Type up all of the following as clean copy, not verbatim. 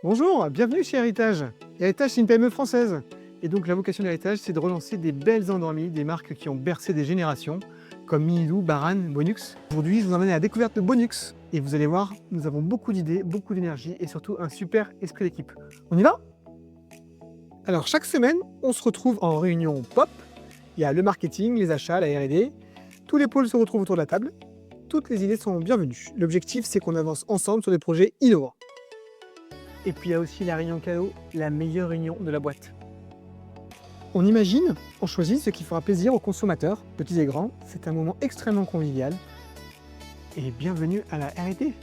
Bonjour, bienvenue chez Héritage. Héritage, c'est une PME française. Et donc la vocation d'Héritage, c'est de relancer des belles endormies, des marques qui ont bercé des générations, comme Minilou, Baran, Bonux. Aujourd'hui, je vous emmène à la découverte de Bonux. Et vous allez voir, nous avons beaucoup d'idées, beaucoup d'énergie et surtout un super esprit d'équipe. On y va? Alors chaque semaine, on se retrouve en réunion pop. Il y a le marketing, les achats, la R&D. Tous les pôles se retrouvent autour de la table. Toutes les idées sont bienvenues. L'objectif, c'est qu'on avance ensemble sur des projets innovants. Et puis il y a aussi la réunion cadeau, la meilleure réunion de la boîte. On imagine, on choisit ce qui fera plaisir aux consommateurs, petits et grands. C'est un moment extrêmement convivial. Et bienvenue à la R&D.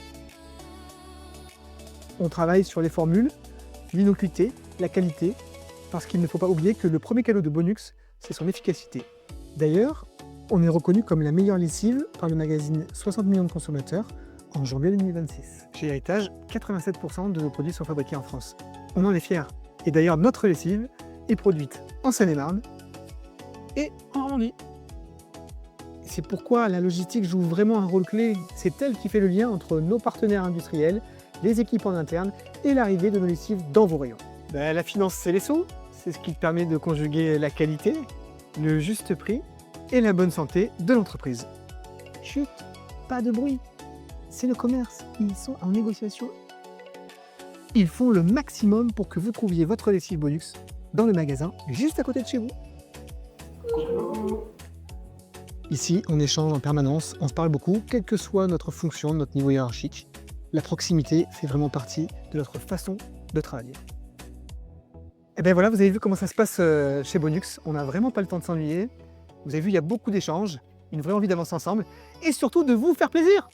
On travaille sur les formules, l'innocuité, la qualité, parce qu'il ne faut pas oublier que le premier cadeau de Bonux, c'est son efficacité. D'ailleurs, on est reconnu comme la meilleure lessive par le magazine 60 millions de consommateurs en janvier 2026. Chez Héritage, 87% de nos produits sont fabriqués en France. On en est fiers. Et d'ailleurs, notre lessive est produite en Seine-et-Marne et en Normandie. C'est pourquoi la logistique joue vraiment un rôle clé. C'est elle qui fait le lien entre nos partenaires industriels, les équipes en interne et l'arrivée de nos lessives dans vos rayons. La finance, c'est les sous. C'est ce qui permet de conjuguer la qualité, le juste prix et la bonne santé de l'entreprise. Chut, pas de bruit. C'est le commerce, ils sont en négociation. Ils font le maximum pour que vous trouviez votre lessive Bonux dans le magasin juste à côté de chez vous. Ici, on échange en permanence, on se parle beaucoup, quelle que soit notre fonction, notre niveau hiérarchique. La proximité fait vraiment partie de notre façon de travailler. Et bien voilà, vous avez vu comment ça se passe chez Bonux. On n'a vraiment pas le temps de s'ennuyer. Vous avez vu, il y a beaucoup d'échanges, une vraie envie d'avancer ensemble et surtout de vous faire plaisir.